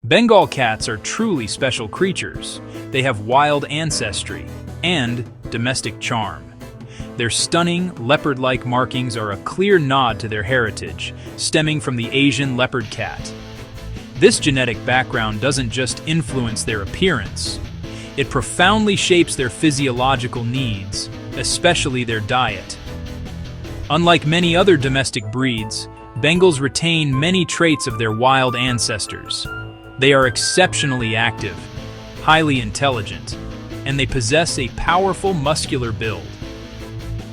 Bengal cats are truly special creatures. They have wild ancestry and domestic charm. Their stunning, leopard-like markings are a clear nod to their heritage, stemming from the Asian leopard cat. This genetic background doesn't just influence their appearance. It profoundly shapes their physiological needs, especially their diet. Unlike many other domestic breeds, Bengals retain many traits of their wild ancestors. They are exceptionally active, highly intelligent, and they possess a powerful muscular build.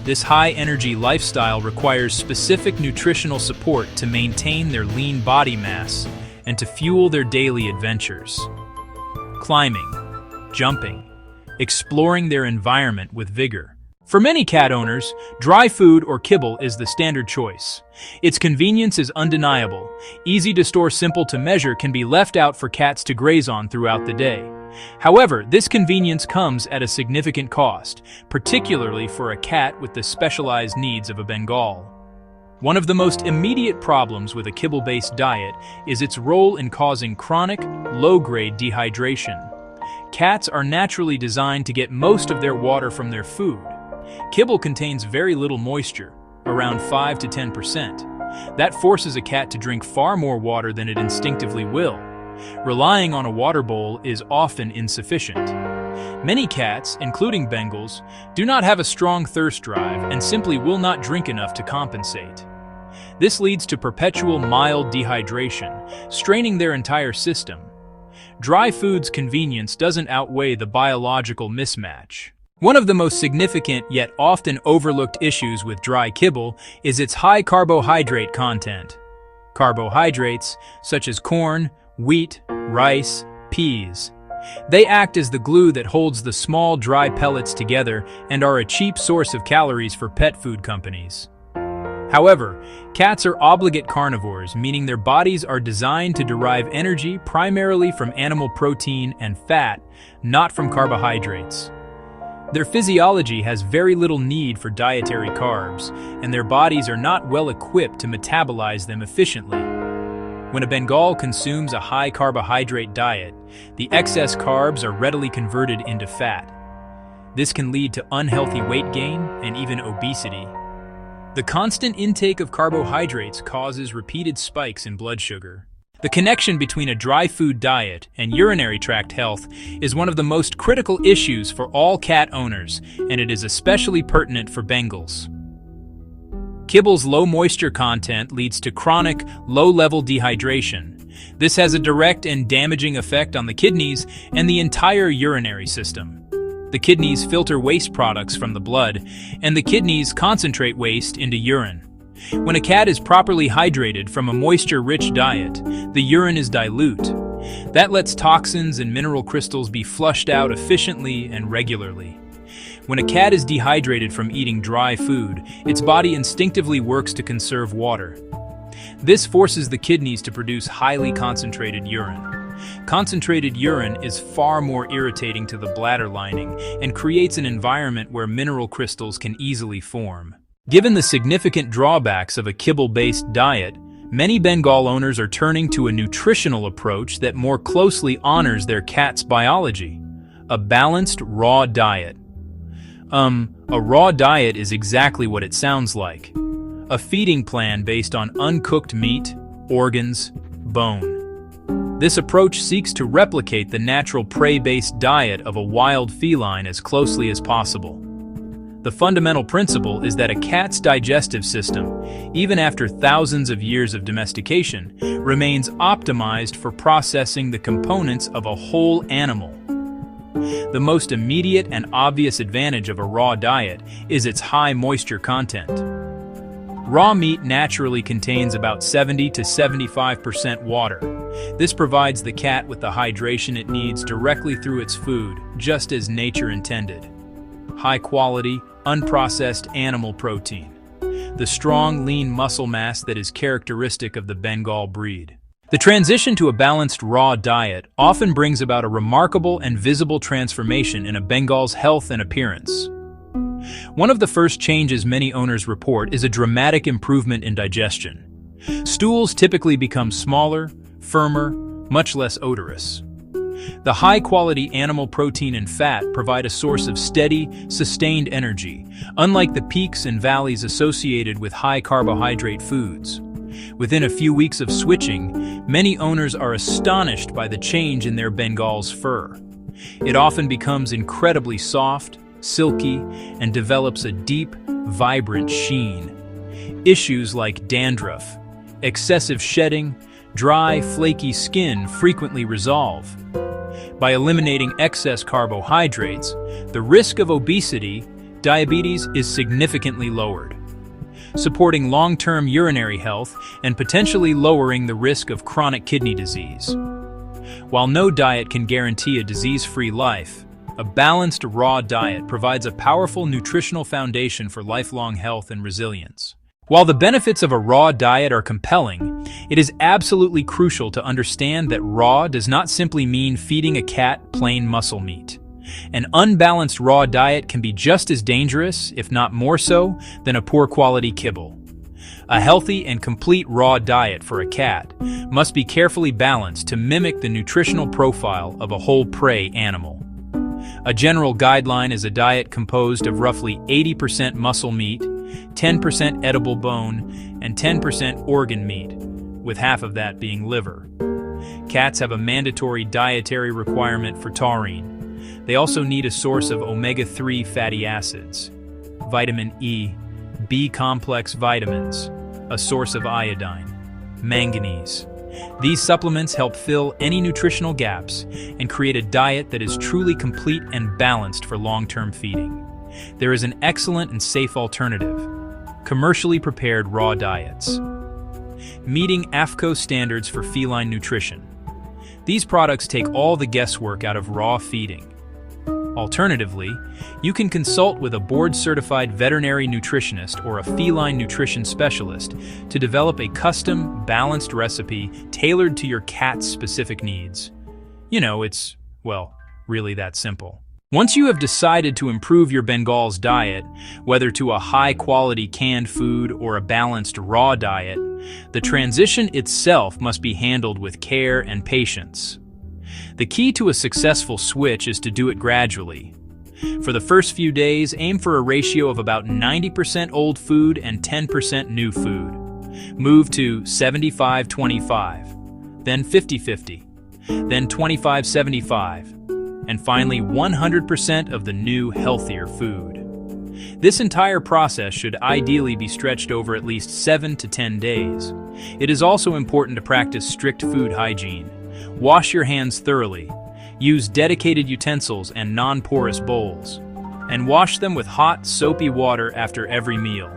This high-energy lifestyle requires specific nutritional support to maintain their lean body mass and to fuel their daily adventures. Climbing, jumping, exploring their environment with vigor. For many cat owners, dry food or kibble is the standard choice. Its convenience is undeniable. Easy to store, simple to measure can be left out for cats to graze on throughout the day. However, this convenience comes at a significant cost, particularly for a cat with the specialized needs of a Bengal. One of the most immediate problems with a kibble-based diet is its role in causing chronic, low-grade dehydration. Cats are naturally designed to get most of their water from their food. Kibble contains very little moisture, around 5 to 10%. That forces a cat to drink far more water than it instinctively will. Relying on a water bowl is often insufficient. Many cats, including Bengals, do not have a strong thirst drive and simply will not drink enough to compensate. This leads to perpetual mild dehydration, straining their entire system. Dry food's convenience doesn't outweigh the biological mismatch. One of the most significant yet often overlooked issues with dry kibble is its high carbohydrate content. Carbohydrates, such as corn, wheat, rice, peas. They act as the glue that holds the small dry pellets together and are a cheap source of calories for pet food companies. However, cats are obligate carnivores, meaning their bodies are designed to derive energy primarily from animal protein and fat, not from carbohydrates. Their physiology has very little need for dietary carbs, and their bodies are not well equipped to metabolize them efficiently. When a Bengal consumes a high carbohydrate diet, the excess carbs are readily converted into fat. This can lead to unhealthy weight gain and even obesity. The constant intake of carbohydrates causes repeated spikes in blood sugar. The connection between a dry food diet and urinary tract health is one of the most critical issues for all cat owners, and it is especially pertinent for Bengals. Kibble's low moisture content leads to chronic, low-level dehydration. This has a direct and damaging effect on the kidneys and the entire urinary system. The kidneys filter waste products from the blood, and the kidneys concentrate waste into urine. When a cat is properly hydrated from a moisture-rich diet, the urine is dilute. That lets toxins and mineral crystals be flushed out efficiently and regularly. When a cat is dehydrated from eating dry food, its body instinctively works to conserve water. This forces the kidneys to produce highly concentrated urine. Concentrated urine is far more irritating to the bladder lining and creates an environment where mineral crystals can easily form. Given the significant drawbacks of a kibble-based diet, many Bengal owners are turning to a nutritional approach that more closely honors their cat's biology: a balanced raw diet. A raw diet is exactly what it sounds like. A feeding plan based on uncooked meat, organs, bone. This approach seeks to replicate the natural prey-based diet of a wild feline as closely as possible. The fundamental principle is that a cat's digestive system, even after thousands of years of domestication, remains optimized for processing the components of a whole animal. The most immediate and obvious advantage of a raw diet is its high moisture content. Raw meat naturally contains about 70 to 75% water. This provides the cat with the hydration it needs directly through its food, just as nature intended. High-quality, unprocessed animal protein. The strong, lean muscle mass that is characteristic of the Bengal breed. The transition to a balanced raw diet often brings about a remarkable and visible transformation in a Bengal's health and appearance. One of the first changes many owners report is a dramatic improvement in digestion. Stools typically become smaller, firmer, much less odorous. The high-quality animal protein and fat provide a source of steady, sustained energy, unlike the peaks and valleys associated with high-carbohydrate foods. Within a few weeks of switching, many owners are astonished by the change in their Bengal's fur. It often becomes incredibly soft, silky, and develops a deep, vibrant sheen. Issues like dandruff, excessive shedding, dry, flaky skin frequently resolve. By eliminating excess carbohydrates, the risk of obesity, diabetes is significantly lowered, supporting long-term urinary health and potentially lowering the risk of chronic kidney disease. While no diet can guarantee a disease-free life, a balanced raw diet provides a powerful nutritional foundation for lifelong health and resilience. While the benefits of a raw diet are compelling, it is absolutely crucial to understand that raw does not simply mean feeding a cat plain muscle meat. An unbalanced raw diet can be just as dangerous, if not more so, than a poor quality kibble. A healthy and complete raw diet for a cat must be carefully balanced to mimic the nutritional profile of a whole prey animal. A general guideline is a diet composed of roughly 80% muscle meat, 10% edible bone, and 10% organ meat, with half of that being liver. Cats have a mandatory dietary requirement for taurine. They also need a source of omega-3 fatty acids, vitamin E, B-complex vitamins, a source of iodine, manganese. These supplements help fill any nutritional gaps and create a diet that is truly complete and balanced for long-term feeding. There is an excellent and safe alternative: commercially prepared raw diets. Meeting AAFCO standards for feline nutrition. These products take all the guesswork out of raw feeding. Alternatively, you can consult with a board-certified veterinary nutritionist or a feline nutrition specialist to develop a custom, balanced recipe tailored to your cat's specific needs. It's, really that simple. Once you have decided to improve your Bengal's diet, whether to a high-quality canned food or a balanced raw diet, the transition itself must be handled with care and patience. The key to a successful switch is to do it gradually. For the first few days, aim for a ratio of about 90% old food and 10% new food. Move to 75-25, then 50-50, then 25-75, and finally 100% of the new, healthier food. This entire process should ideally be stretched over at least 7 to 10 days. It is also important to practice strict food hygiene. Wash your hands thoroughly, use dedicated utensils and non-porous bowls, and wash them with hot, soapy water after every meal.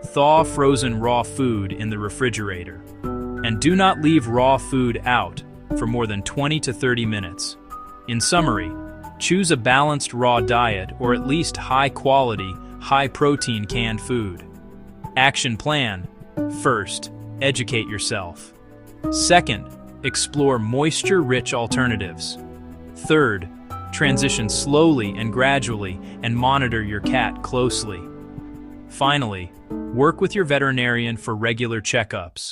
Thaw frozen raw food in the refrigerator. And do not leave raw food out for more than 20 to 30 minutes. In summary, choose a balanced raw diet or at least high-quality, high-protein canned food. Action plan. First, educate yourself. Second, explore moisture-rich alternatives. Third, transition slowly and gradually and monitor your cat closely. Finally, work with your veterinarian for regular checkups.